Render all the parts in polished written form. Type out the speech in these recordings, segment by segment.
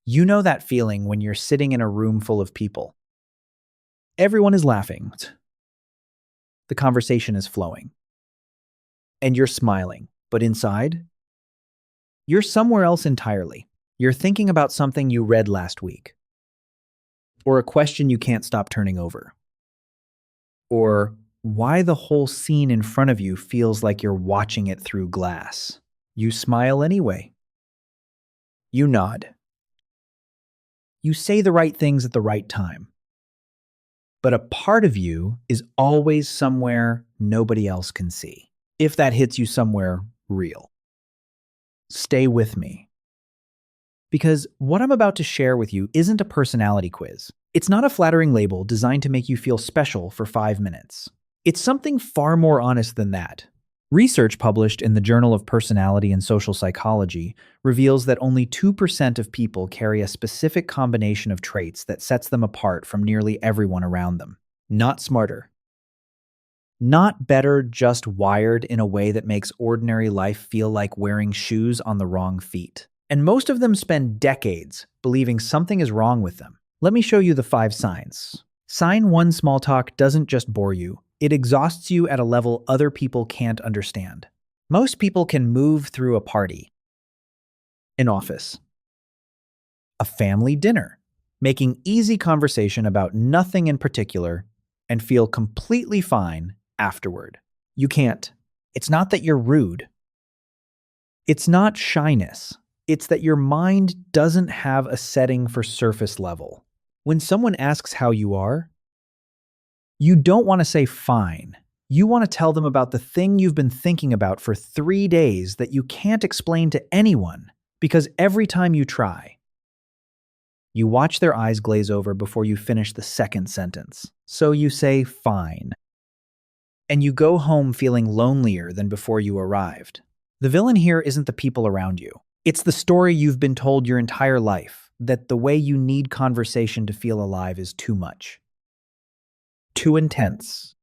You know that feeling when you're sitting in a room full of people. Everyone is laughing. The conversation is flowing. And you're smiling. But inside, you're somewhere else entirely. You're thinking about something you read last week. Or a question you can't stop turning over. Or why the whole scene in front of you feels like you're watching it through glass. You smile anyway. You nod. You say the right things at the right time. But a part of you is always somewhere nobody else can see. If that hits you somewhere real. Stay with me. Because what I'm about to share with you isn't a personality quiz. It's not a flattering label designed to make you feel special for 5 minutes. It's something far more honest than that. Research published in the Journal of Personality and Social Psychology reveals that only 2% of people carry a specific combination of traits that sets them apart from nearly everyone around them. Not smarter. Not better, just wired in a way that makes ordinary life feel like wearing shoes on the wrong feet. And most of them spend decades believing something is wrong with them. Let me show you the 5 signs. Sign 1: small talk doesn't just bore you. It exhausts you at a level other people can't understand. Most people can move through a party, an office, a family dinner, making easy conversation about nothing in particular, and feel completely fine afterward. You can't. It's not that you're rude. It's not shyness. It's that your mind doesn't have a setting for surface level. When someone asks how you are, you don't want to say fine. You want to tell them about the thing you've been thinking about for 3 days that you can't explain to anyone, because every time you try, you watch their eyes glaze over before you finish the second sentence. So you say fine. And you go home feeling lonelier than before you arrived. The villain here isn't the people around you. It's the story you've been told your entire life, that the way you need conversation to feel alive is too much. Too intense.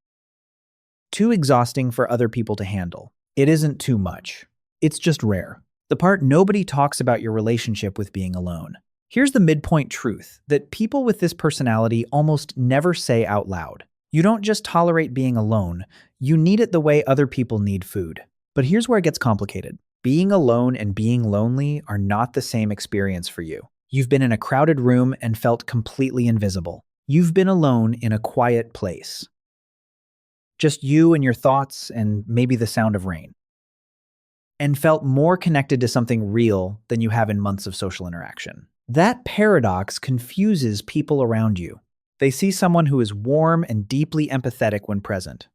Too exhausting for other people to handle. It isn't too much. It's just rare. The part nobody talks about your relationship with being alone. Here's the midpoint truth that people with this personality almost never say out loud. You don't just tolerate being alone, you need it the way other people need food. But here's where it gets complicated. Being alone and being lonely are not the same experience for you. You've been in a crowded room and felt completely invisible. You've been alone in a quiet place. Just you and your thoughts and maybe the sound of rain. And felt more connected to something real than you have in months of social interaction. That paradox confuses people around you. They see someone who is warm and deeply empathetic when present,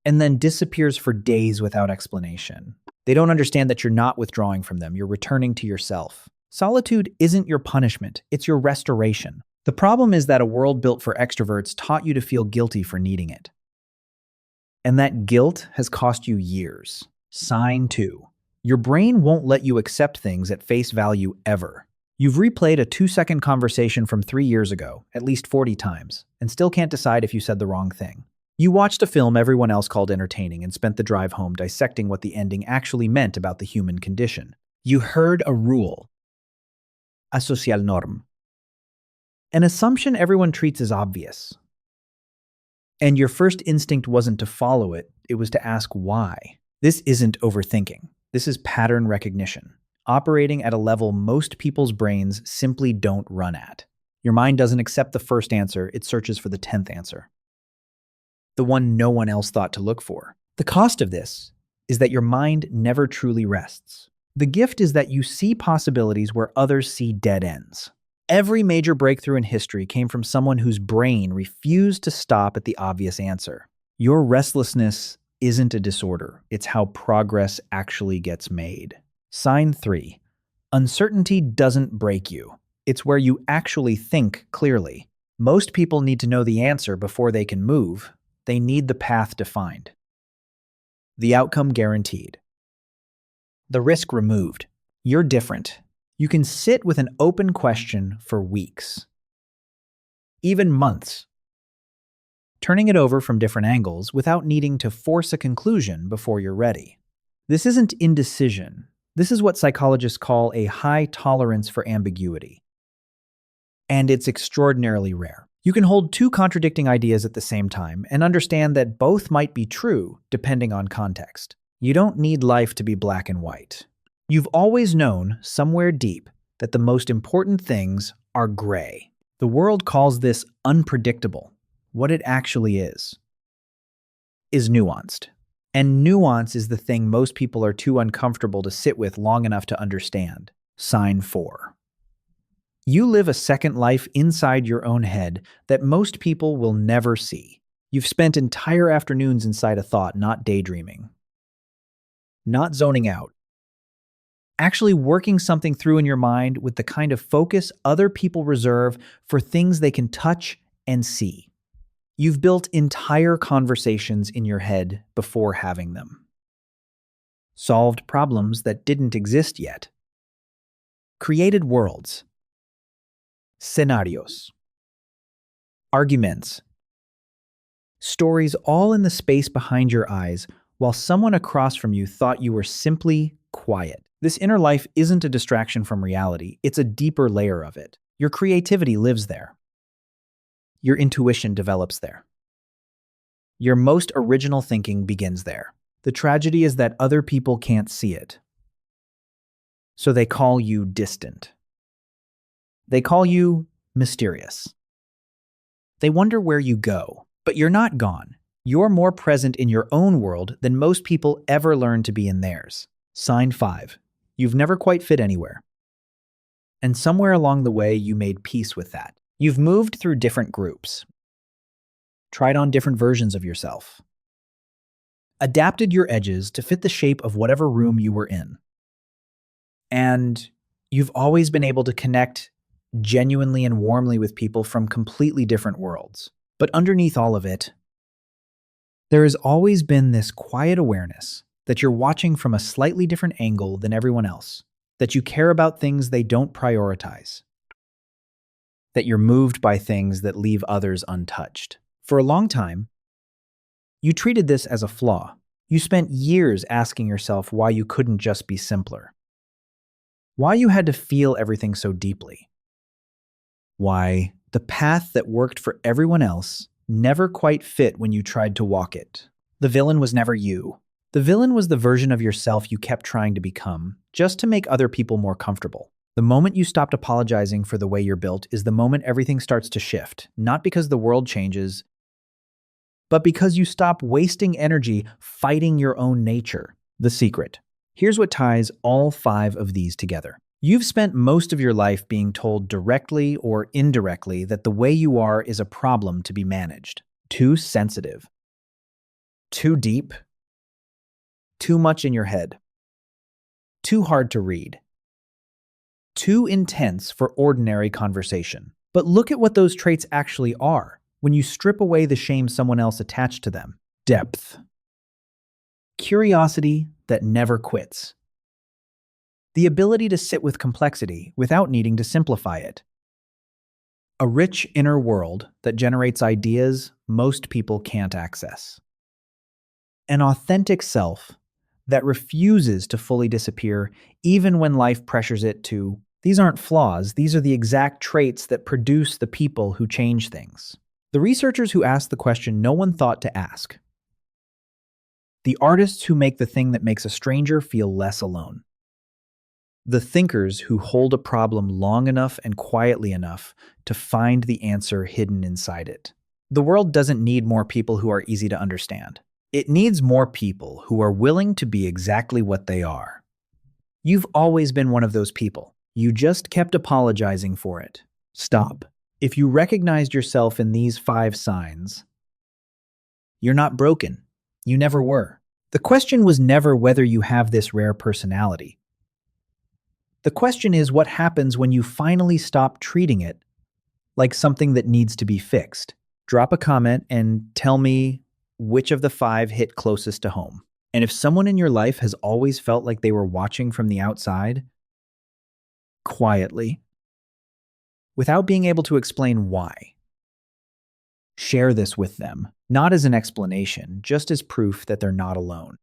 and then disappears for days without explanation. They don't understand that you're not withdrawing from them, you're returning to yourself. Solitude isn't your punishment, it's your restoration. The problem is that a world built for extroverts taught you to feel guilty for needing it. And that guilt has cost you years. Sign 2. Your brain won't let you accept things at face value ever. You've replayed a 2-second conversation from 3 years ago, at least 40 times, and still can't decide if you said the wrong thing. You watched a film everyone else called entertaining and spent the drive home dissecting what the ending actually meant about the human condition. You heard a rule. A social norm. An assumption everyone treats as obvious. And your first instinct wasn't to follow it, it was to ask why. This isn't overthinking. This is pattern recognition, operating at a level most people's brains simply don't run at. Your mind doesn't accept the first answer, it searches for the 10th answer. The one no one else thought to look for. The cost of this is that your mind never truly rests. The gift is that you see possibilities where others see dead ends. Every major breakthrough in history came from someone whose brain refused to stop at the obvious answer. Your restlessness isn't a disorder, it's how progress actually gets made. Sign 3. Uncertainty doesn't break you. It's where you actually think clearly. Most people need to know the answer before they can move. They need the path defined. The outcome guaranteed. The risk removed. You're different. You can sit with an open question for weeks, even months, turning it over from different angles without needing to force a conclusion before you're ready. This isn't indecision. This is what psychologists call a high tolerance for ambiguity, and it's extraordinarily rare. You can hold two contradicting ideas at the same time and understand that both might be true depending on context. You don't need life to be black and white. You've always known, somewhere deep, that the most important things are gray. The world calls this unpredictable. What it actually is nuanced. And nuance is the thing most people are too uncomfortable to sit with long enough to understand. Sign 4. You live a second life inside your own head that most people will never see. You've spent entire afternoons inside a thought, not daydreaming, not zoning out, actually working something through in your mind with the kind of focus other people reserve for things they can touch and see. You've built entire conversations in your head before having them. Solved problems that didn't exist yet. Created worlds. Scenarios. Arguments. Stories all in the space behind your eyes while someone across from you thought you were simply quiet. This inner life isn't a distraction from reality, it's a deeper layer of it. Your creativity lives there. Your intuition develops there. Your most original thinking begins there. The tragedy is that other people can't see it. So they call you distant. They call you mysterious. They wonder where you go, but you're not gone. You're more present in your own world than most people ever learn to be in theirs. Sign 5. You've never quite fit anywhere. And somewhere along the way, you made peace with that. You've moved through different groups, tried on different versions of yourself, adapted your edges to fit the shape of whatever room you were in. And you've always been able to connect genuinely and warmly with people from completely different worlds. But underneath all of it, there has always been this quiet awareness that you're watching from a slightly different angle than everyone else, that you care about things they don't prioritize, that you're moved by things that leave others untouched. For a long time, you treated this as a flaw. You spent years asking yourself why you couldn't just be simpler, why you had to feel everything so deeply, why the path that worked for everyone else never quite fit when you tried to walk it. The villain was never you. The villain was the version of yourself you kept trying to become, just to make other people more comfortable. The moment you stopped apologizing for the way you're built is the moment everything starts to shift, not because the world changes, but because you stop wasting energy fighting your own nature. The secret. Here's what ties all 5 of these together. You've spent most of your life being told directly or indirectly that the way you are is a problem to be managed. Too sensitive. Too deep. Too much in your head. Too hard to read. Too intense for ordinary conversation. But look at what those traits actually are when you strip away the shame someone else attached to them. Depth. Curiosity that never quits. The ability to sit with complexity without needing to simplify it. A rich inner world that generates ideas most people can't access. An authentic self that refuses to fully disappear even when life pressures it to. These aren't flaws, these are the exact traits that produce the people who change things. The researchers who asked the question no one thought to ask. The artists who make the thing that makes a stranger feel less alone. The thinkers who hold a problem long enough and quietly enough to find the answer hidden inside it. The world doesn't need more people who are easy to understand. It needs more people who are willing to be exactly what they are. You've always been one of those people. You just kept apologizing for it. Stop. If you recognized yourself in these 5 signs, you're not broken. You never were. The question was never whether you have this rare personality. The question is what happens when you finally stop treating it like something that needs to be fixed. Drop a comment and tell me which of the 5 hit closest to home. And if someone in your life has always felt like they were watching from the outside, quietly, without being able to explain why, share this with them, not as an explanation, just as proof that they're not alone.